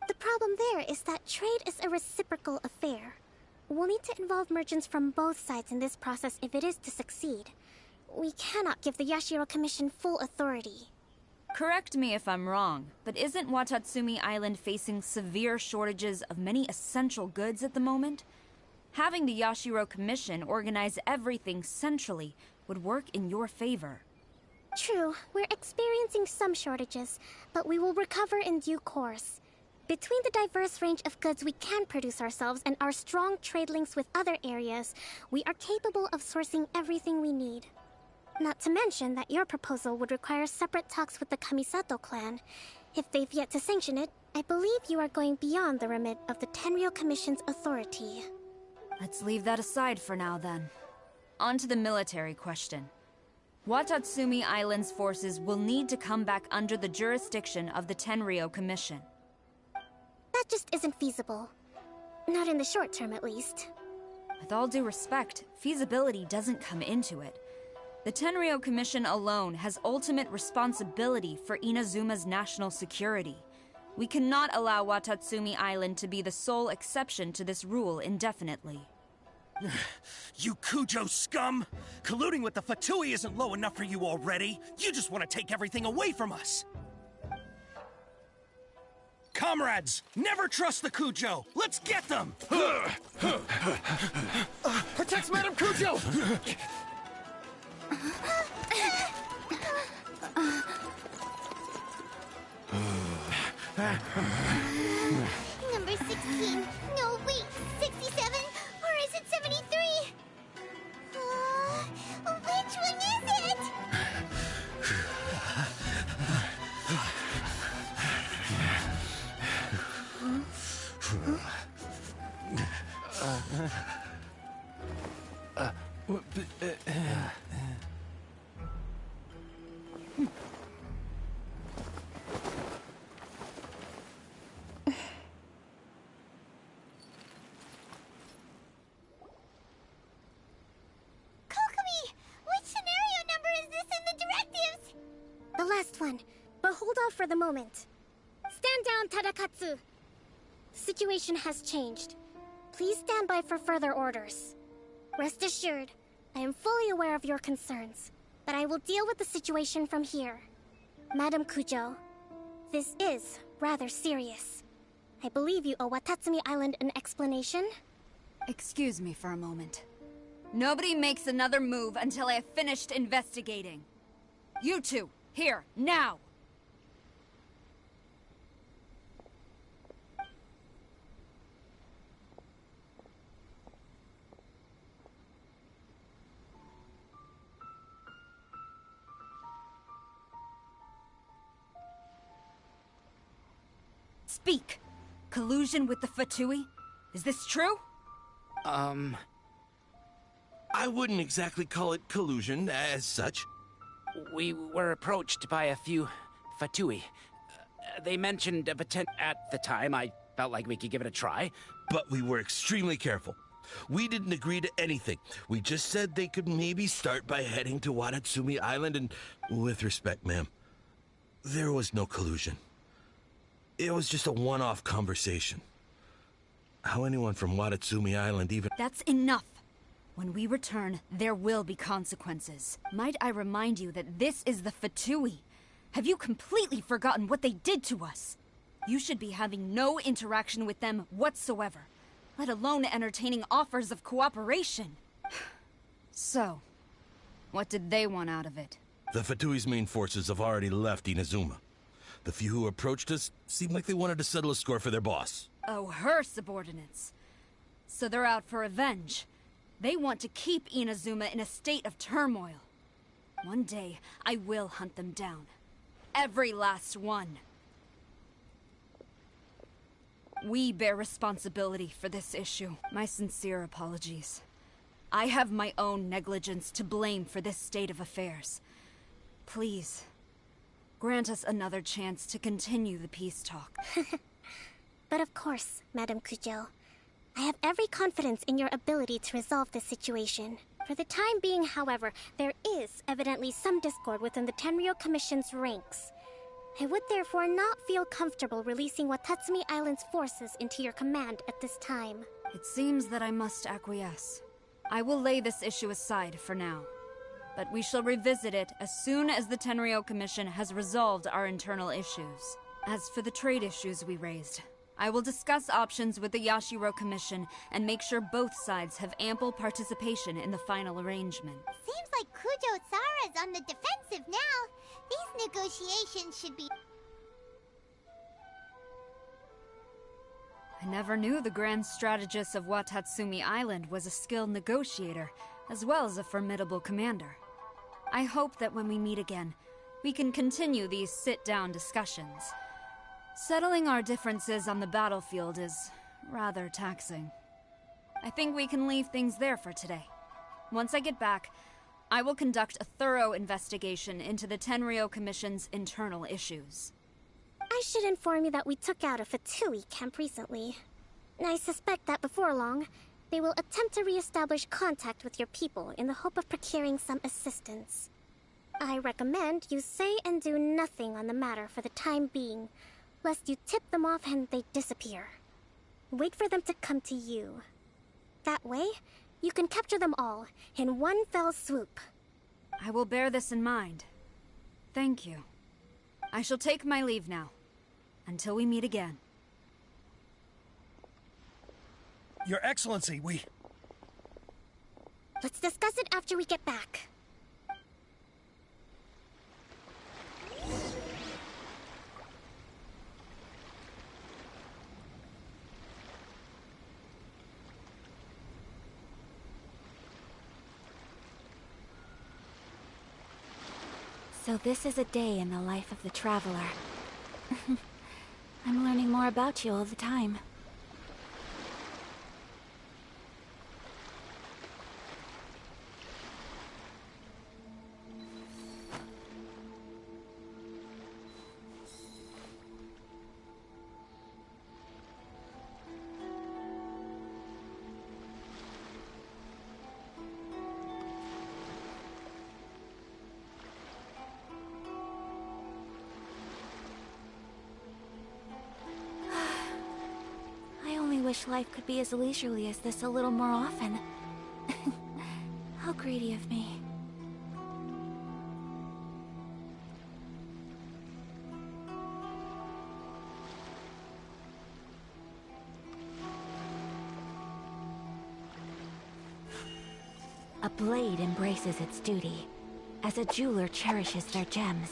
The problem there is that trade is a reciprocal affair. We'll need to involve merchants from both sides in this process if it is to succeed. We cannot give the Yashiro Commission full authority. Correct me if I'm wrong, but isn't Watatsumi Island facing severe shortages of many essential goods at the moment? Having the Yashiro Commission organize everything centrally would work in your favor. True, we're experiencing some shortages, but we will recover in due course. Between the diverse range of goods we can produce ourselves and our strong trade links with other areas, we are capable of sourcing everything we need. Not to mention that your proposal would require separate talks with the Kamisato clan. If they've yet to sanction it, I believe you are going beyond the remit of the Tenryou Commission's authority. Let's leave that aside for now, then. On to the military question. Watatsumi Island's forces will need to come back under the jurisdiction of the Tenryou Commission. That just isn't feasible. Not in the short term, at least. With all due respect, feasibility doesn't come into it. The Tenryou Commission alone has ultimate responsibility for Inazuma's national security. We cannot allow Watatsumi Island to be the sole exception to this rule indefinitely. You Kujo scum! Colluding with the Fatui isn't low enough for you already. You just want to take everything away from us. Comrades, never trust the Kujo. Let's get them! Protect Madame Kujo! Number 16. No, wait. 67? Or is it 73? Which one is it? The last one, but hold off for the moment. Stand down, Tadakatsu. The situation has changed. Please stand by for further orders. Rest assured, I am fully aware of your concerns, but I will deal with the situation from here. Madam Kujo, this is rather serious. I believe you owe Watatsumi Island an explanation. Excuse me for a moment. Nobody makes another move until I have finished investigating. You two, here, now! Speak! Collusion with the Fatui? Is this true? I wouldn't exactly call it collusion as such. We were approached by a few Fatui. They mentioned a potential. At the time, I felt like we could give it a try. But we were extremely careful. We didn't agree to anything. We just said they could maybe start by heading to Watatsumi Island, and with respect, ma'am, there was no collusion. It was just a one-off conversation. How anyone from Watatsumi Island even— That's enough! When we return, there will be consequences. Might I remind you that this is the Fatui? Have you completely forgotten what they did to us? You should be having no interaction with them whatsoever, let alone entertaining offers of cooperation. So, what did they want out of it? The Fatui's main forces have already left Inazuma. The few who approached us seemed like they wanted to settle a score for their boss. Oh, her subordinates. So they're out for revenge. They want to keep Inazuma in a state of turmoil. One day, I will hunt them down. Every last one. We bear responsibility for this issue. My sincere apologies. I have my own negligence to blame for this state of affairs. Please, grant us another chance to continue the peace talk. But of course, Madame Kujo. I have every confidence in your ability to resolve this situation. For the time being, however, there is evidently some discord within the Tenryou Commission's ranks. I would therefore not feel comfortable releasing Watatsumi Island's forces into your command at this time. It seems that I must acquiesce. I will lay this issue aside for now. But we shall revisit it as soon as the Tenryou Commission has resolved our internal issues. As for the trade issues we raised, I will discuss options with the Yashiro Commission and make sure both sides have ample participation in the final arrangement. Seems like Kujo-Sara's on the defensive now. These negotiations should be... I never knew the Grand Strategist of Watatsumi Island was a skilled negotiator, as well as a formidable commander. I hope that when we meet again, we can continue these sit-down discussions. Settling our differences on the battlefield is rather taxing. I think we can leave things there for today. Once I get back, I will conduct a thorough investigation into the Tenryou Commission's internal issues. I should inform you that we took out a Fatui camp recently. I suspect that before long, they will attempt to re-establish contact with your people in the hope of procuring some assistance. I recommend you say and do nothing on the matter for the time being, lest you tip them off and they disappear. Wait for them to come to you. That way, you can capture them all in one fell swoop. I will bear this in mind. Thank you. I shall take my leave now. Until we meet again. Your Excellency, Let's discuss it after we get back. So this is a day in the life of the traveler. I'm learning more about you all the time. I wish life could be as leisurely as this a little more often. How greedy of me. A blade embraces its duty, as a jeweler cherishes their gems.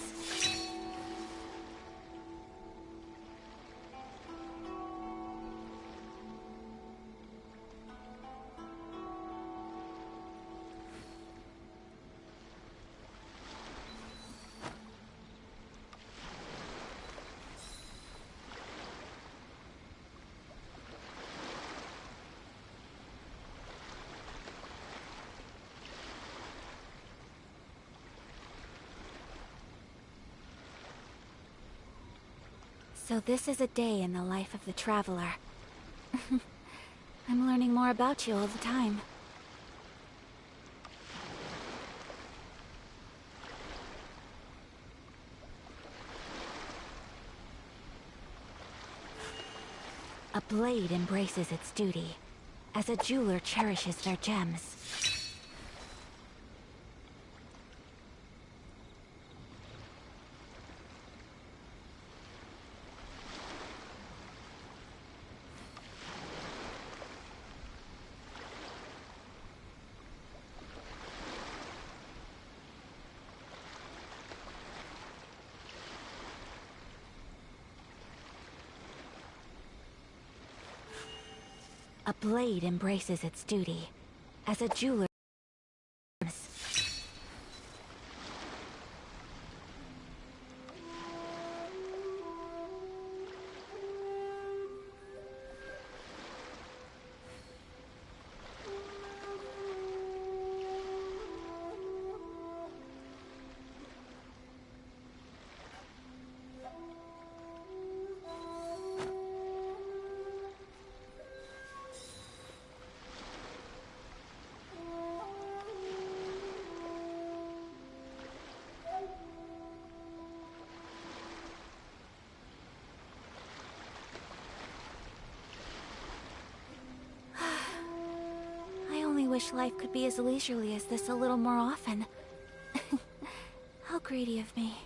So this is a day in the life of the traveler. I'm learning more about you all the time. A blade embraces its duty, as a jeweler cherishes their gems. A blade embraces its duty, as a jeweler. I wish life could be as leisurely as this a little more often. How greedy of me.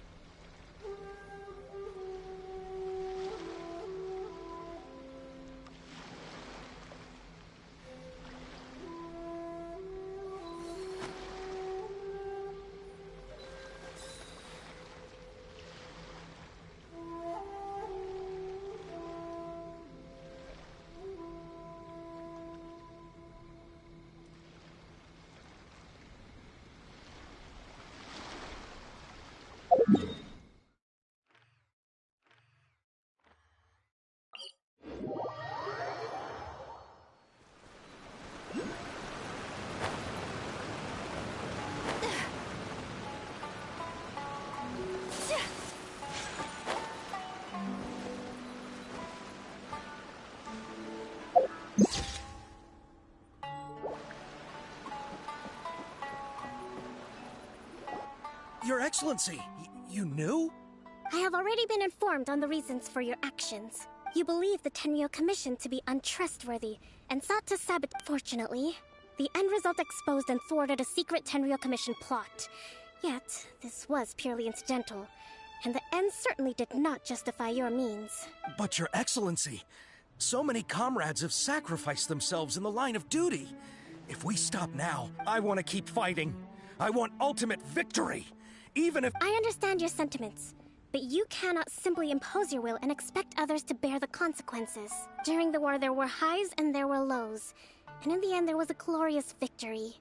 Your Excellency, you knew? I have already been informed on the reasons for your actions. You believe the Tenryo Commission to be untrustworthy and sought to sabotage. Fortunately, the end result exposed and thwarted a secret Tenryo Commission plot. Yet, this was purely incidental, and the end certainly did not justify your means. But Your Excellency, so many comrades have sacrificed themselves in the line of duty. If we stop now, I want to keep fighting. I want ultimate victory. Even if— I understand your sentiments, but you cannot simply impose your will and expect others to bear the consequences. During the war, there were highs and there were lows, and in the end, there was a glorious victory.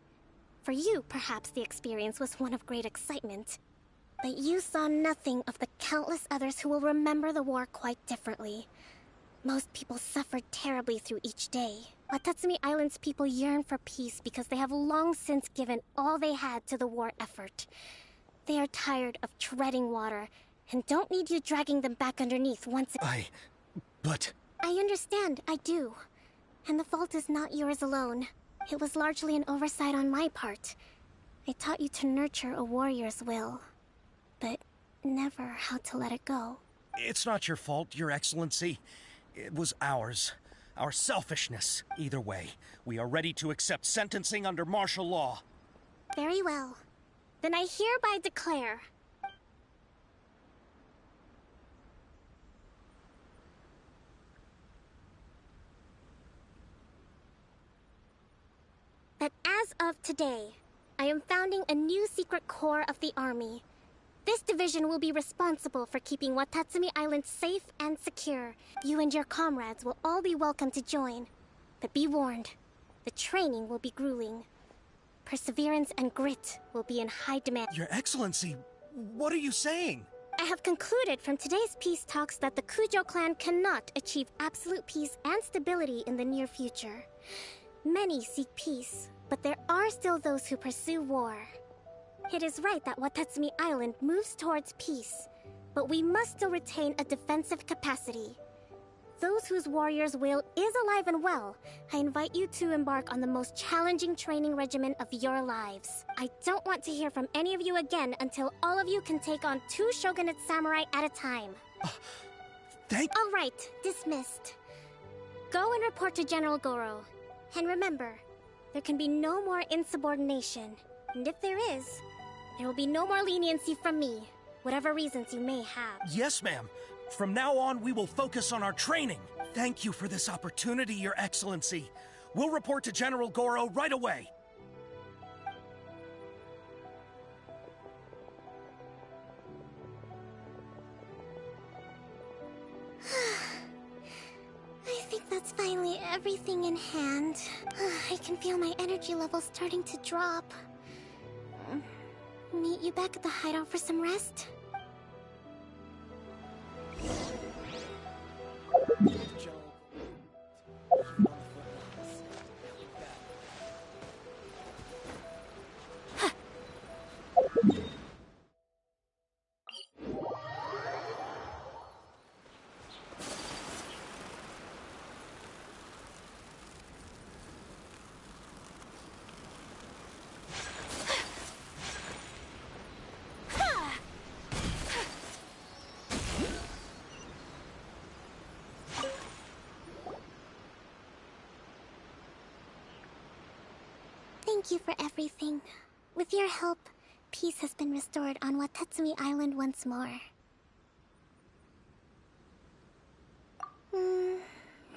For you, perhaps the experience was one of great excitement, but you saw nothing of the countless others who will remember the war quite differently. Most people suffered terribly through each day. Watatsumi Island's people yearn for peace because they have long since given all they had to the war effort. They are tired of treading water, and don't need you dragging them back underneath once again. But— I understand, I do. And the fault is not yours alone. It was largely an oversight on my part. I taught you to nurture a warrior's will, but never how to let it go. It's not your fault, Your Excellency. It was ours. Our selfishness. Either way, we are ready to accept sentencing under martial law. Very well. Then I hereby declare that as of today, I am founding a new secret corps of the army. This division will be responsible for keeping Watatsumi Island safe and secure. You and your comrades will all be welcome to join. But be warned, the training will be grueling. Perseverance and grit will be in high demand. Your Excellency, what are you saying? I have concluded from today's peace talks that the Kujo clan cannot achieve absolute peace and stability in the near future. Many seek peace, but there are still those who pursue war. It is right that Watatsumi Island moves towards peace, but we must still retain a defensive capacity. Those whose warrior's will is alive and well, I invite you to embark on the most challenging training regimen of your lives. I don't want to hear from any of you again until all of you can take on 2 shogunate samurai at a time. All right, dismissed. Go and report to General Goro. And remember, there can be no more insubordination. And if there is, there will be no more leniency from me, whatever reasons you may have. Yes, ma'am. From now on, we will focus on our training. Thank you for this opportunity, Your Excellency. We'll report to General Goro right away. I think that's finally everything in hand. I can feel my energy levels starting to drop. Meet you back at the hideout for some rest? Thank you for everything. With your help, peace has been restored on Watatsumi Island once more.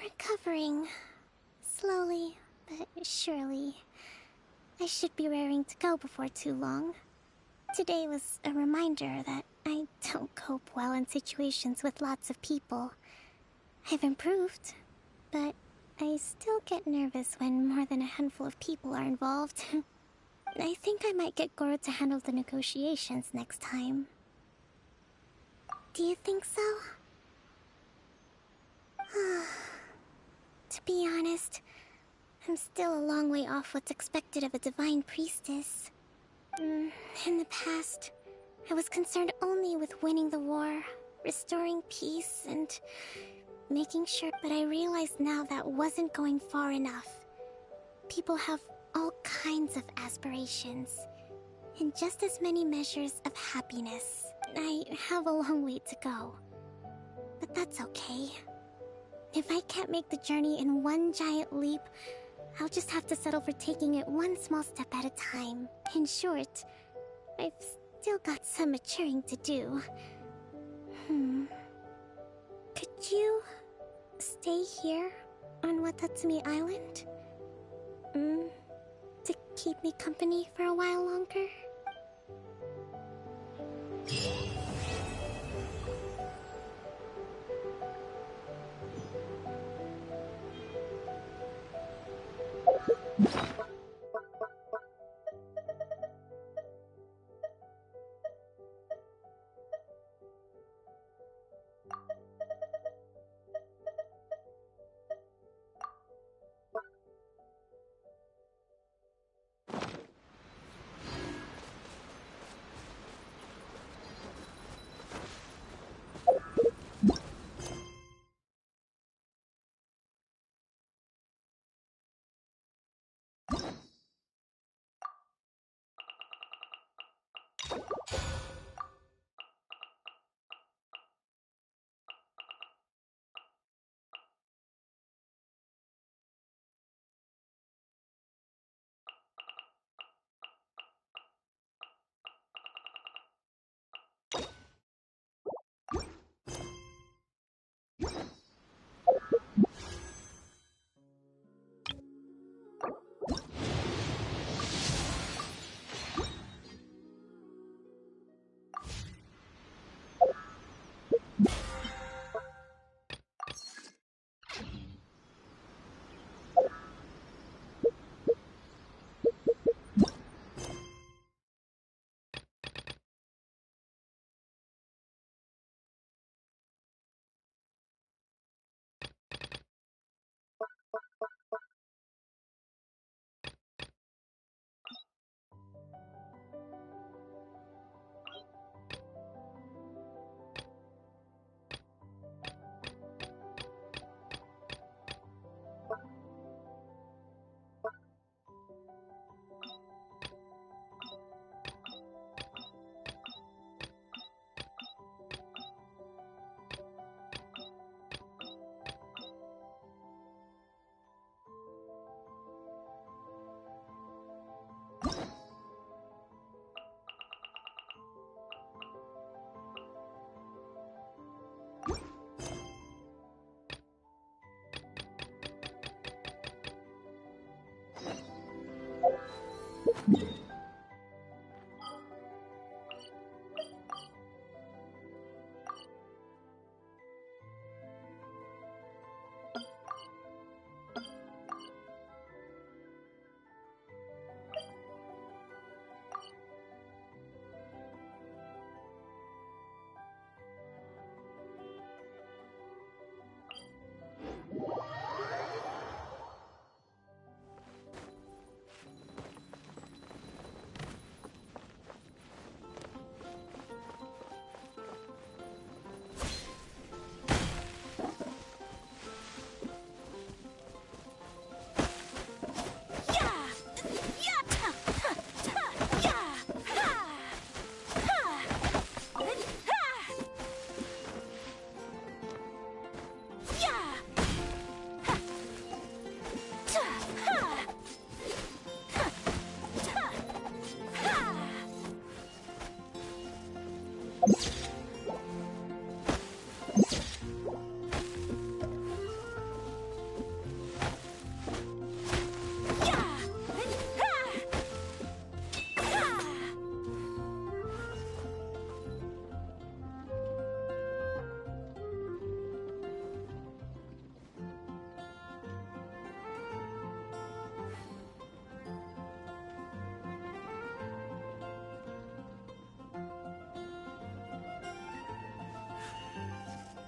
Recovering. Slowly, but surely. I should be raring to go before too long. Today was a reminder that I don't cope well in situations with lots of people. I've improved, but I still get nervous when more than a handful of people are involved. I think I might get Goro to handle the negotiations next time. Do you think so? To be honest, I'm still a long way off what's expected of a divine priestess. In the past, I was concerned only with winning the war, restoring peace, and making sure, but I realize now that wasn't going far enough. People have all kinds of aspirations, and just as many measures of happiness. I have a long way to go, but that's okay. If I can't make the journey in one giant leap, I'll just have to settle for taking it one small step at a time. In short, I've still got some maturing to do. Could you stay here on Watatsumi Island? To keep me company for a while longer?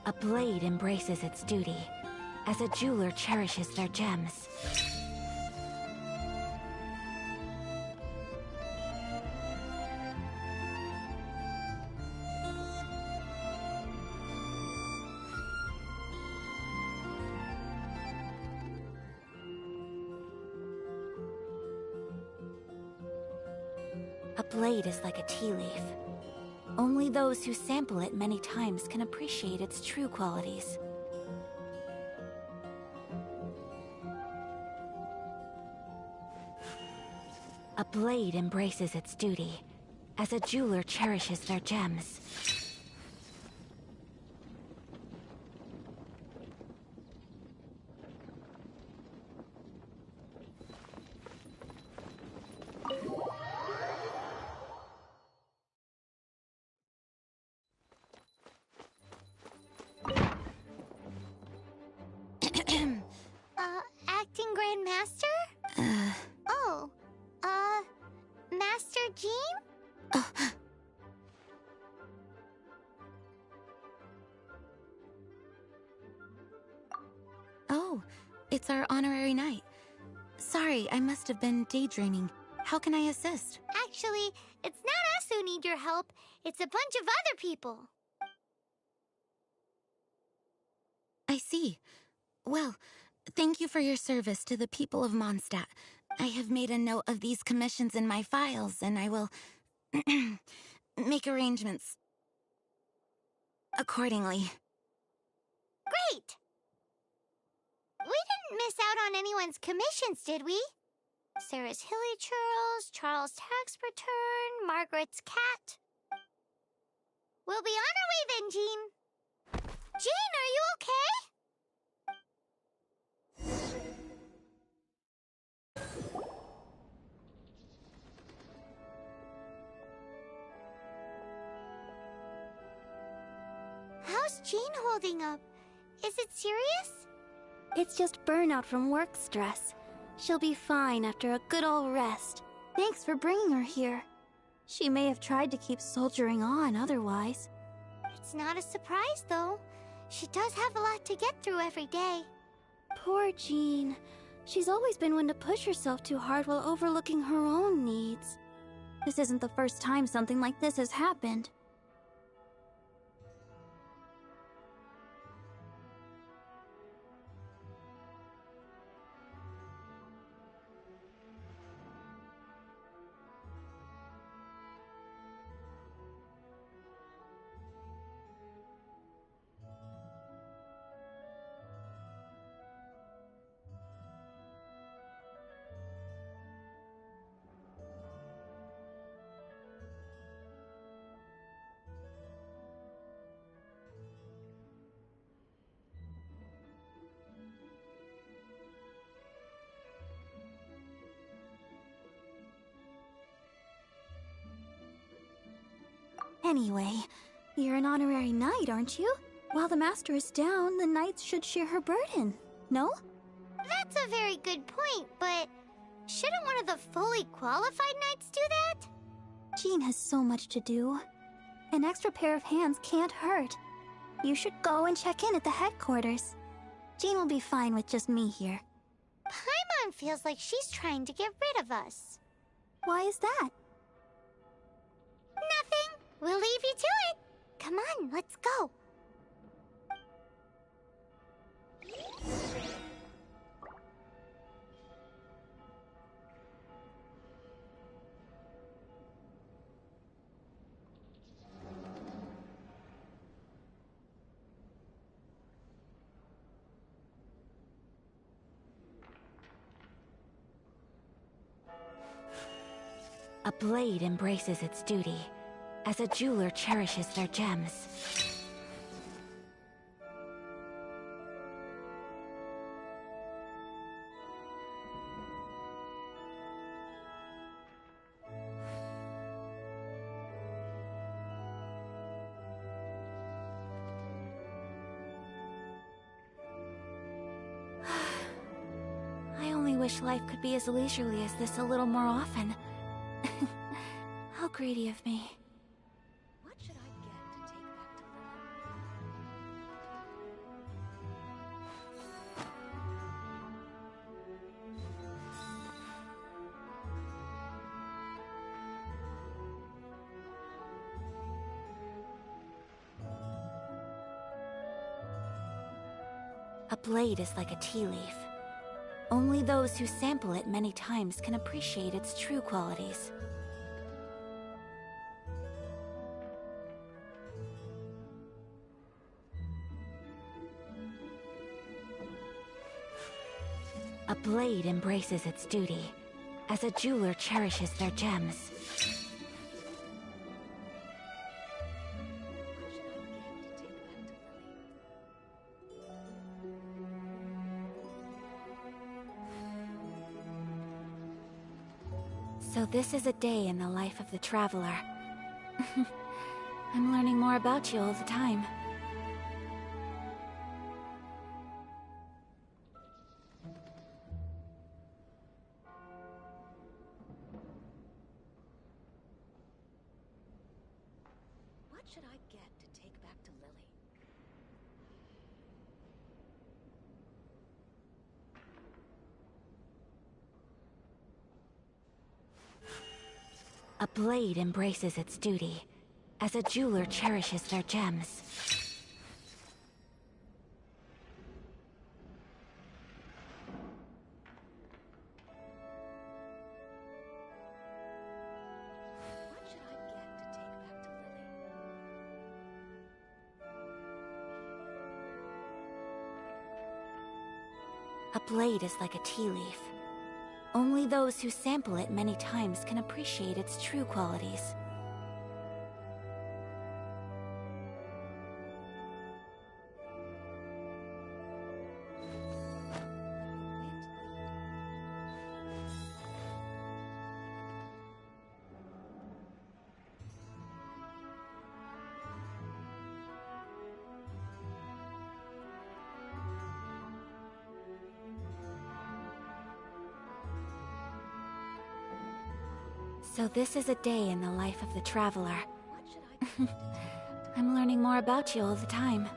A blade embraces its duty, as a jeweler cherishes their gems. A blade is like a tea leaf. Only those who sample it many times can appreciate its true qualities. A blade embraces its duty, as a jeweler cherishes their gems. Acting Grandmaster? Oh, Master Jean? Oh, it's our honorary knight. Sorry, I must have been daydreaming. How can I assist? Actually, it's not us who need your help. It's a bunch of other people. I see. Well, thank you for your service to the people of Mondstadt. I have made a note of these commissions in my files, and I will make arrangements accordingly. Great! We didn't miss out on anyone's commissions, did we? Sarah's Hilly Churls, Charles' tax return, Margaret's cat. We'll be on our way then, Jean. Jean, are you okay? How's Jean holding up? Is it serious? It's just burnout from work stress. She'll be fine after a good old rest. Thanks for bringing her here. She may have tried to keep soldiering on otherwise. It's not a surprise, though. She does have a lot to get through every day. Poor Jean. She's always been one to push herself too hard while overlooking her own needs. This isn't the first time something like this has happened. Anyway, you're an honorary knight, aren't you? While the master is down, the knights should share her burden, no? That's a very good point, but shouldn't one of the fully qualified knights do that? Jean has so much to do. An extra pair of hands can't hurt. You should go and check in at the headquarters. Jean will be fine with just me here. Paimon feels like she's trying to get rid of us. Why is that? Nothing. We'll leave you to it. Come on, let's go. A blade embraces its duty, as a jeweler cherishes their gems. I only wish life could be as leisurely as this a little more often. How greedy of me. What should I get to take back to A blade is like a tea leaf. Only those who sample it many times can appreciate its true qualities. A blade embraces its duty, as a jeweler cherishes their gems. So this is a day in the life of the traveler. I'm learning more about you all the time. What should I get to take back to Lily? A blade embraces its duty, as a jeweler cherishes their gems. What should I get to take back to Lily? A blade is like a tea leaf. Only those who sample it many times can appreciate its true qualities. So this is a day in the life of the traveler. I'm learning more about you all the time.